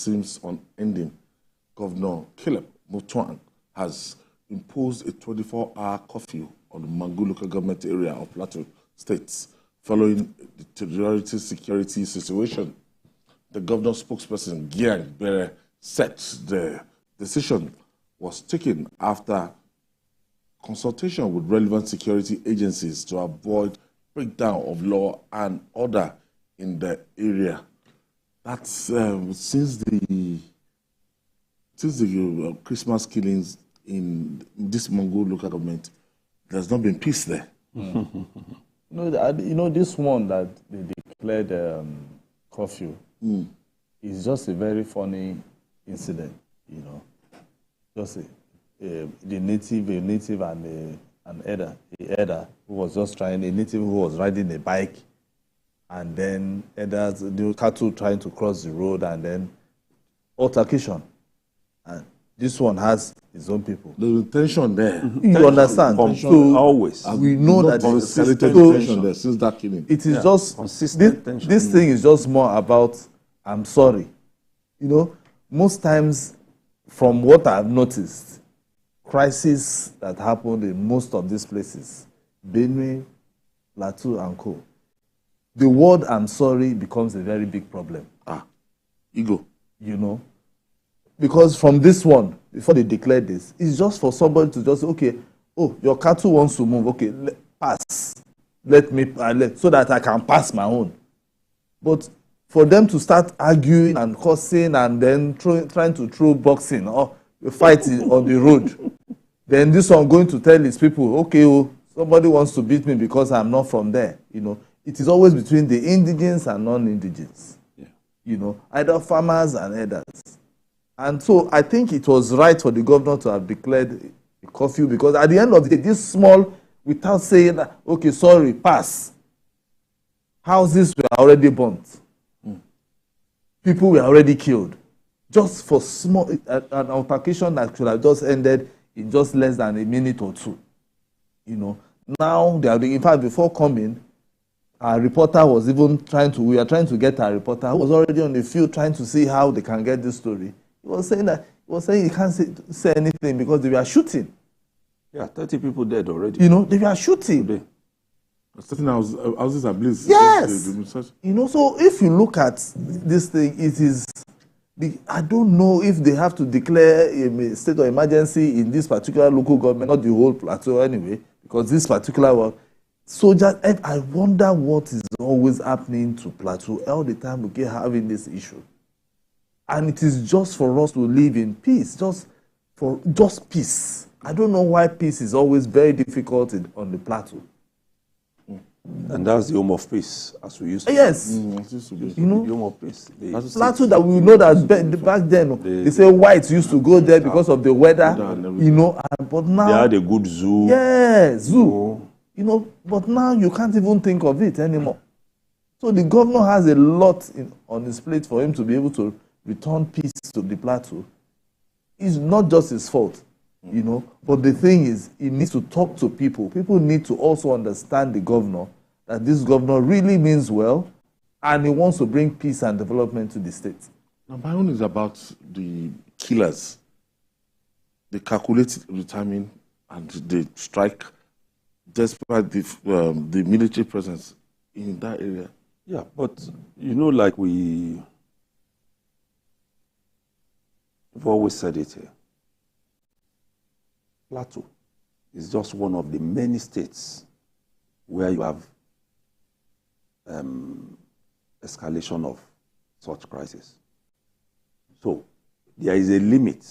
seems unending, Governor Caleb Mutfwang has imposed a 24-hour curfew on the Mangu Local Government Area of Plateau State following the deteriorating security situation. The governor's spokesperson, Gian Bere, said the decision was taken after consultation with relevant security agencies to avoid breakdown of law and order in the area. That's since the Christmas killings in this Mangu local government, there's not been peace there. This one that they declared curfew is just a very funny incident. Just the native and an elder who was just trying, a native who was riding a bike, and then the cattle trying to cross the road, and then altercation. And this one has his own people. The tension there. You understand? So always. We know that escalated tension there since that killing. It is just consistent tension. This thing is just more about I'm sorry. Most times, from what I've noticed, crises that happened in most of these places, Benue, Plateau, and Co., the word I'm sorry becomes a very big problem. Ego. Because from this one, before they declared this, it's just for somebody to just say, okay, your cattle wants to move, okay, pass. Let me, so that I can pass my own. But for them to start arguing and cursing and then trying to throw boxing or fighting on the road, then this one going to tell his people, okay, somebody wants to beat me because I'm not from there. It is always between the indigents and non-indigents. Yeah. Either farmers and elders. And so I think it was right for the governor to have declared a curfew, because at the end of the day, this small, without saying that, okay, sorry, pass, houses were already burnt. People were already killed. Just for small, an altercation that could have just ended in just less than a minute or two. Now, in fact, before coming, our reporter was even we were trying to get our reporter who was already on the field trying to see how they can get this story. He was saying he can't say anything because they were shooting. Yeah, 30 people dead already. They were shooting. Today. Certain houses are blazed. Yes. So if you look at this thing, it is. I don't know if they have to declare a state of emergency in this particular local government, not the whole plateau anyway, because this particular one. So I wonder what is always happening to Plateau all the time we keep having this issue. And it is just for us to live in peace, just peace. I don't know why peace is always very difficult on the Plateau. And that's the home of peace, as we used to. Yes. The home of peace. Plateau that we know that back then, they say whites used to go there because of the weather, but now... They had a good zoo. Yeah, zoo. But now you can't even think of it anymore. So the governor has a lot on his plate for him to be able to return peace to the Plateau. It's not just his fault, But the thing is, he needs to talk to people. People need to also understand the governor, that this governor really means well, and he wants to bring peace and development to the state. Now, my own is about the killers. They calculate the timing and they strike despite the military presence in that area. Yeah, but like we've always said it here, Plateau is just one of the many states where you have escalation of such crisis. So there is a limit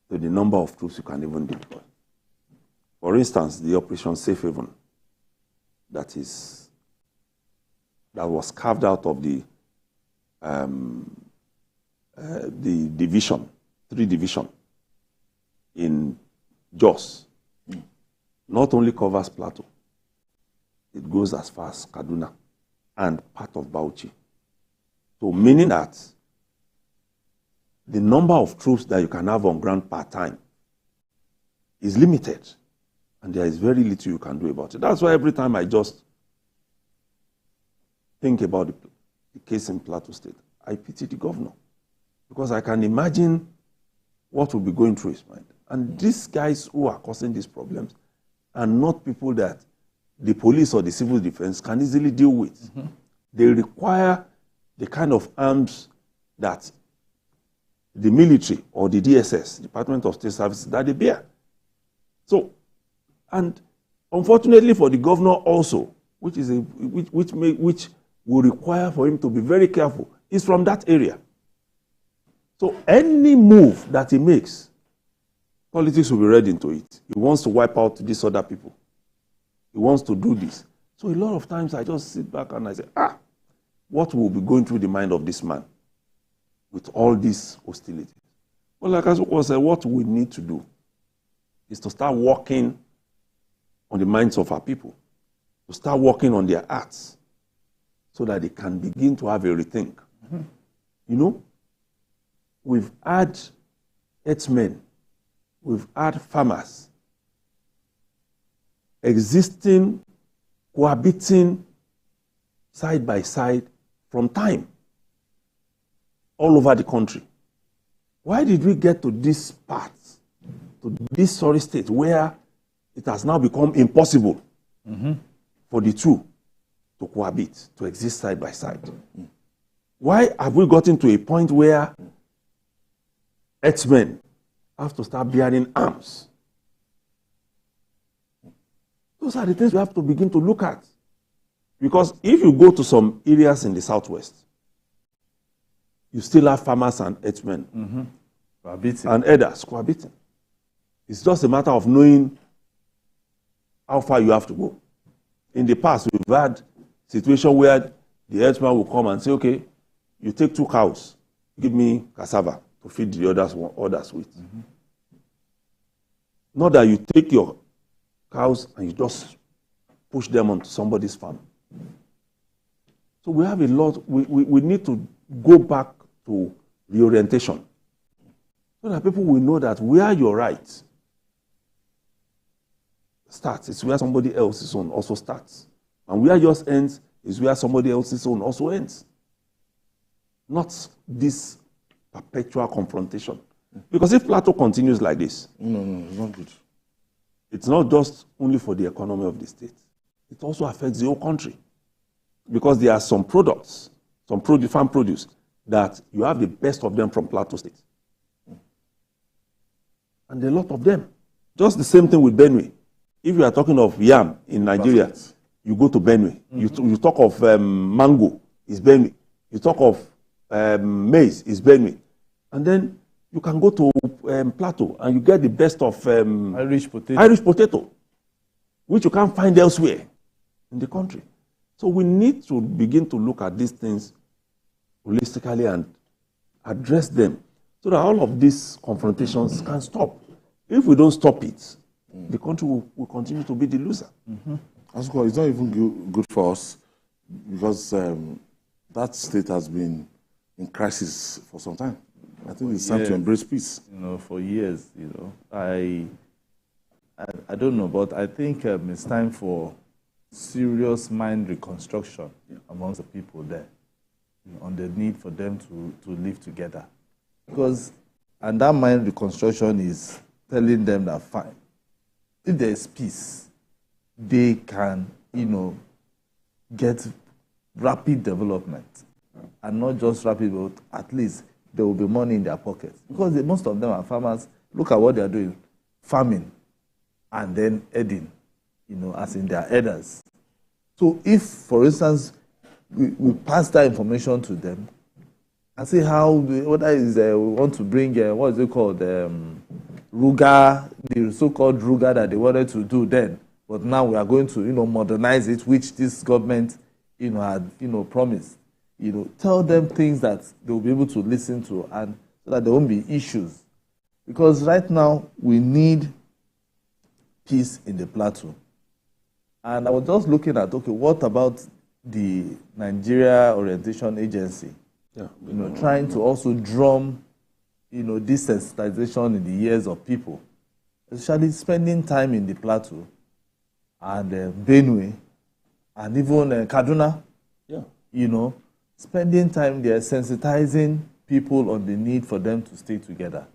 to the number of troops you can even deploy. For instance, the Operation Safe Haven that was carved out of the division, 3 division in Jos, not only covers Plateau, it goes as far as Kaduna and part of Bauchi. So meaning that the number of troops that you can have on ground per time is limited, and there is very little you can do about it. That's why every time I just think about the case in Plateau State, I pity the governor. Because I can imagine what will be going through his mind. And these guys who are causing these problems are not people that the police or the civil defense can easily deal with. They require the kind of arms that the military or the DSS, Department of State Services, that they bear. So, and unfortunately for the governor also, which will require for him to be very careful, is from that area. So any move that he makes, politics will be read into it. He wants to wipe out these other people. He wants to do this. So a lot of times I just sit back and I say, what will be going through the mind of this man with all this hostility? Well, like I said, what we need to do is to start working on the minds of our people, to start working on their hearts, so that they can begin to have a rethink. You know, we've had herdsmen, we've had farmers existing, cohabiting side by side from time all over the country. Why did we get to this part, to this sorry state, where it has now become impossible for the two to cohabit, to exist side by side? Why have we gotten to a point where herdsmen have to start bearing arms? Those are the things we have to begin to look at. Because if you go to some areas in the southwest, you still have farmers and herdsmen and herders cohabiting. It's just a matter of knowing how far you have to go. In the past, we've had situation where the herdsman will come and say, okay, you take 2 cows, give me cassava to feed the others with. Not that you take your cows and you just push them onto somebody's farm. So we have a lot, we need to go back to reorientation so that people will know that where your right starts is where somebody else's own also starts. And where yours ends is where somebody else's own also ends. Not this perpetual confrontation. Because if Plateau continues like this, no, it's not good. It's not just only for the economy of the state. It also affects the whole country. Because there are some products, some farm produce, that you have the best of them from Plateau State. And a lot of them. Just the same thing with Benue. If you are talking of yam in Nigeria, perfect, you go to Benue. You talk of mango, it's Benue. You talk of maize, it's Benue. And then you can go to Plateau and you get the best of Irish potato, which you can't find elsewhere in the country. So we need to begin to look at these things holistically and address them so that all of these confrontations can stop. If we don't stop it, the country will continue to be the loser. It's not even good for us because that state has been in crisis for some time. I think it's time to embrace peace. For years, I don't know, but I think it's time for serious mind reconstruction amongst the people there, on the need for them to live together. And that mind reconstruction is telling them that, fine, if there is peace, they can, get rapid development. And not just rapid, but at least there will be money in their pockets. Because most of them are farmers. Look at what they are doing. Farming and then herding, as in their herders. So if, for instance, we pass that information to them and see whether we want to bring, what is it called, Ruga, the so-called Ruga that they wanted to do then. But now we are going to, modernize it, which this government, had, promised. Tell them things that they will be able to listen to, and so that there won't be issues. Because right now, we need peace in the plateau. And I was just looking at, what about the Nigeria Orientation Agency? Trying to also drum, desensitization in the ears of people, especially spending time in the plateau and Benue and even Kaduna, spending time there sensitizing people on the need for them to stay together.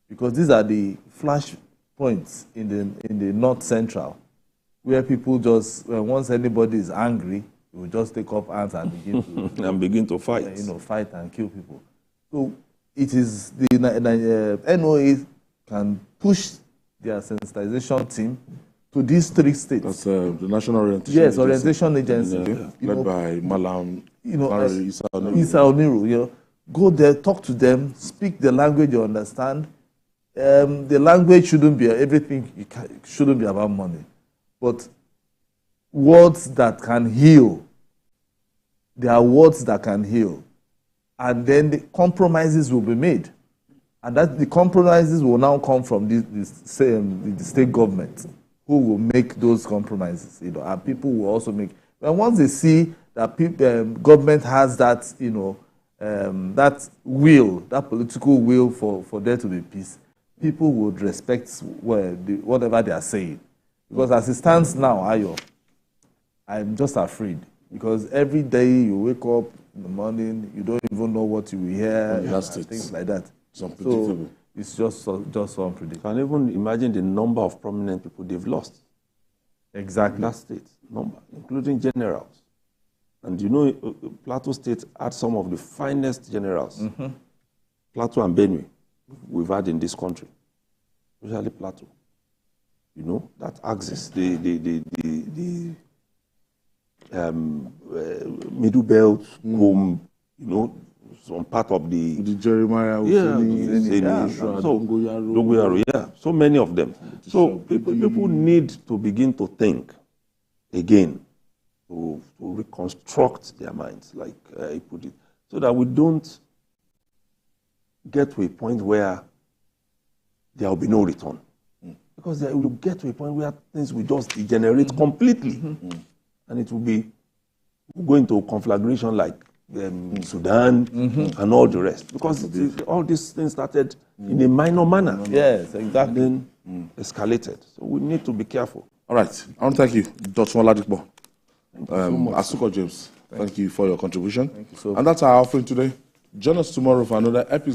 Because these are the flash points in the North Central, where people just, once anybody is angry, they will just take up arms and begin to fight. Fight and kill people. So it is the NOA can push their sensitization team to these 3 states. That's the National Orientation Agency. Yes, Orientation Agency. Led by Malam Isa Oniru. Go there, talk to them, speak the language you understand. The language shouldn't be everything. It shouldn't be about money, but words that can heal. There are words that can heal, and then the compromises will be made, and that the compromises will now come from the state government, who will make those compromises. And people will also make. And once they see that government has that, that will, that political will for there to be peace, people would respect whatever they are saying. Because as it stands now, Ayo, I'm just afraid. Because every day you wake up in the morning, you don't even know what you will hear, things like that. It's unpredictable. So it's just so unpredictable. Can even imagine the number of prominent people they've lost. Exactly. That state number, including generals. And Plateau State had some of the finest generals. Plateau and Benue we've had in this country, especially Plateau. That axis, the middle belt, some part of the Jeremiah, Dogoyaro, so many of them. So people need to begin to think again, to reconstruct their minds, like I put it, so that we don't get to a point where there will be no return. Because they will get to a point where things will just degenerate completely. And it will be going to conflagration like Sudan and all the rest. Because all these things started in a minor manner. Yes, exactly. Then escalated. So we need to be careful. All right. I want to thank you, Dr. Oladipo. Asuko James, thank you for your contribution. Thank you so much. And that's our offering today. Join us tomorrow for another episode